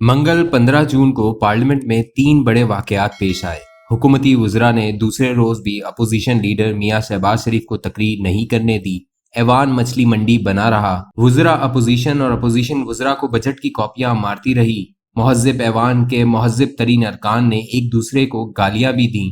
मंगल 15 जून को पार्लियामेंट में 3 बड़े वाकयात पेश आए। हुकूमती वज़रा ने दूसरे रोज भी अपोजिशन लीडर मियां शहबाज शरीफ को तकरीर नहीं करने दी। ऐवान मछली मंडी बना रहा। वज़रा अपोजिशन और अपोजिशन वज़रा को बजट की कॉपियां मारती रही। महज़्ज़ब ऐवान के महज़्ज़ब तरीन अरकान ने एक दूसरे को गालियां भी दी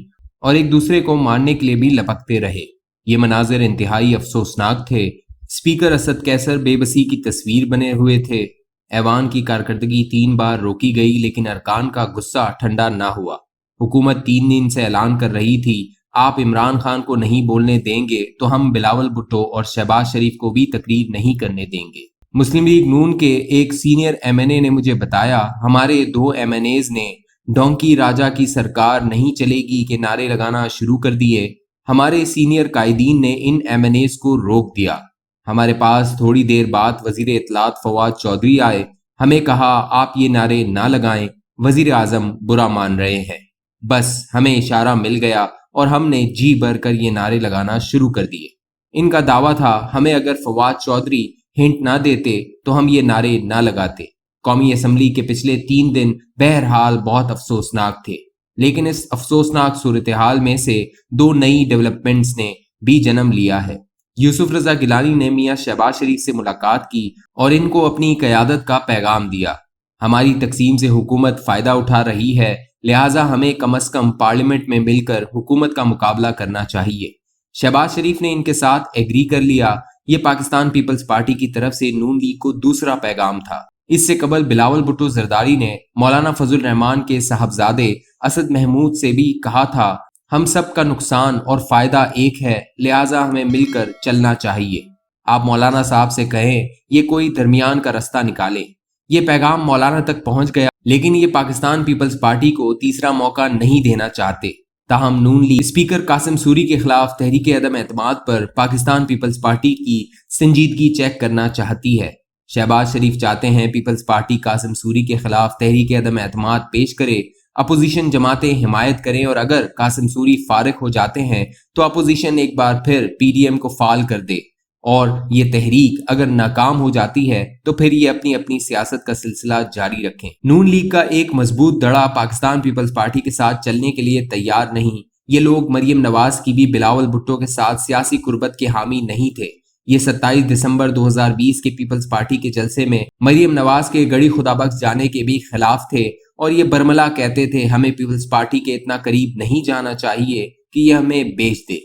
और एक दूसरे को मारने के लिए भी लपकते रहे। ये मनाजिर इंतहाई अफसोसनाक थे। स्पीकर असद कैसर बेबसी की तस्वीर बने हुए थे। ऐवान की कारकर्दगी 3 बार रोकी गई, लेकिन अरकान का गुस्सा ठंडा ना हुआ। हुकूमत 3 दिन से ऐलान कर रही थी, आप इमरान खान को नहीं बोलने देंगे तो हम बिलावल भुट्टो और शहबाज शरीफ को भी तकरीर नहीं करने देंगे। मुस्लिम लीग नून के एक सीनियर MNA ने मुझे बताया, हमारे 2 MNAs ने डोंकी राजा की सरकार नहीं चलेगी के नारे लगाना शुरू कर दिए। हमारे सीनियर कायदीन ने इन MNAs को रोक दिया। हमारे पास थोड़ी देर बाद वजीर इत्तलात फवाद चौधरी आए। हमें कहा, आप ये नारे ना लगाएं, वजीर आजम बुरा मान रहे हैं। बस हमें इशारा मिल गया और हमने जी भर कर ये नारे लगाना शुरू कर दिए। इनका दावा था, हमें अगर फवाद चौधरी हिंट ना देते तो हम ये नारे ना लगाते। कौमी असम्बली के पिछले 3 दिन बहरहाल बहुत अफसोसनाक थे, लेकिन इस अफसोसनाक सूरत हाल में से 2 नई डेवलपमेंट्स ने भी जन्म लिया है। यूसुफ रजा गिलानी ने मियां शहबाज शरीफ से मुलाकात की और इनको अपनी क़यादत का पैगाम दिया। हमारी तकसीम से हुकूमत फ़ायदा उठा रही है, लिहाजा हमें कम अज़ कम पार्लियामेंट में मिलकर हुकूमत का मुकाबला करना चाहिए। शहबाज शरीफ ने इनके साथ एग्री कर लिया। ये पाकिस्तान पीपल्स पार्टी की तरफ से नून लीग को दूसरा पैगाम था। इससे कबल बिलावल भुट्टो जरदारी ने मौलाना फजल रहमान के साहबजादे असद महमूद से भी कहा था, हम सब का नुकसान और फायदा एक है, लिहाजा हमें मिलकर चलना चाहिए। आप मौलाना साहब से कहें ये कोई दरमियान का रास्ता निकालें। ये पैगाम मौलाना तक पहुंच गया, लेकिन ये पाकिस्तान पीपल्स पार्टी को तीसरा मौका नहीं देना चाहते। ताहम नून लीग स्पीकर कासिम सूरी के खिलाफ तहरीक अदम एतमाद पर पाकिस्तान पीपल्स पार्टी की संजीदगी चेक करना चाहती है। शहबाज शरीफ चाहते हैं पीपल्स पार्टी कासिम सूरी के खिलाफ तहरीक अदम एतमाद पेश करे, अपोजिशन जमातें हिमायत करें और अगर कासिम सूरी फारिग हो जाते हैं तो अपोजिशन एक बार फिर PDM को फाल कर दे और ये तहरीक अगर नाकाम हो जाती है तो फिर ये अपनी अपनी सियासत का सिलसिला जारी रखें। नून लीग का एक मजबूत दड़ा पाकिस्तान पीपल्स पार्टी के साथ चलने के लिए तैयार नहीं। ये लोग मरियम नवाज की भी बिलावल भुट्टो के साथ सियासी कुर्बत के हामी नहीं थे। ये 27 दिसंबर 2020 के पीपल्स पार्टी के जलसे में मरियम नवाज के गड़ी खुदाबख्श जाने के भी खिलाफ थे और ये बरमला कहते थे, हमें पीपल्स पार्टी के इतना करीब नहीं जाना चाहिए कि ये हमें बेच दे।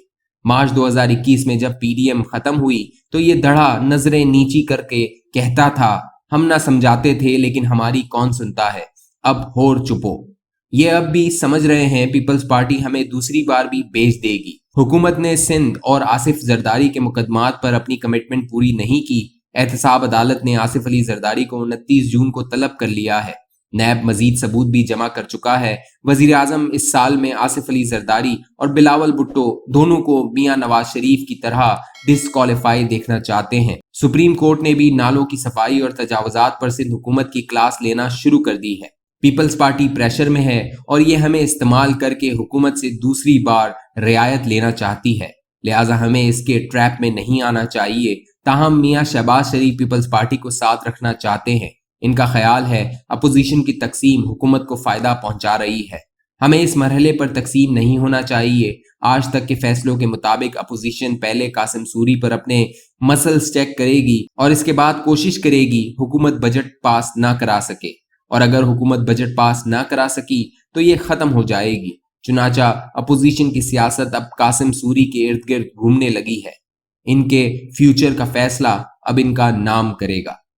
मार्च 2021 में जब PDM खत्म हुई तो ये दड़ा नजरें नीची करके कहता था, हम ना समझाते थे लेकिन हमारी कौन सुनता है, अब होर चुपो। ये अब भी समझ रहे हैं पीपल्स पार्टी हमें दूसरी बार भी बेच देगी। हुकूमत ने सिंध और आसिफ जरदारी के मुकदमात पर अपनी कमिटमेंट पूरी नहीं की। एहतसाब अदालत ने आसिफ अली जरदारी को 29 जून को तलब कर लिया है। नैब मजीद सबूत भी जमा कर चुका है। वजीर आजम इस साल में आसिफ अली जरदारी और बिलावल भुट्टो दोनों को मियां नवाज शरीफ की तरह डिस्क्वालीफाई देखना चाहते हैं। सुप्रीम कोर्ट ने भी नालों की सफाई और तजावुजात पर सिंध हुकूमत की क्लास लेना शुरू कर दी है। पीपल्स पार्टी प्रेशर में है और ये हमें इस्तेमाल करके हुकूमत से दूसरी बार रियायत लेना चाहती है, लिहाजा हमें इसके ट्रैप में नहीं आना चाहिए। ताहम मियां शहबाज शरीफ पीपल्स पार्टी को साथ रखना चाहते हैं। इनका ख्याल है अपोजिशन की तकसीम हुकूमत को फायदा पहुंचा रही है। हमें इस मरहले पर तकसीम नहीं होना चाहिए। आज तक के फैसलों के मुताबिक अपोजिशन पहले कासिम सूरी पर अपने मसल्स चेक करेगी और इसके बाद कोशिश करेगी हुकूमत बजट पास ना करा सके, और अगर हुकूमत बजट पास ना करा सकी तो ये खत्म हो जाएगी। चुनाचा अपोजिशन की सियासत अब कासिम सूरी के इर्द गिर्द घूमने लगी है। इनके फ्यूचर का फैसला अब इनका नाम करेगा।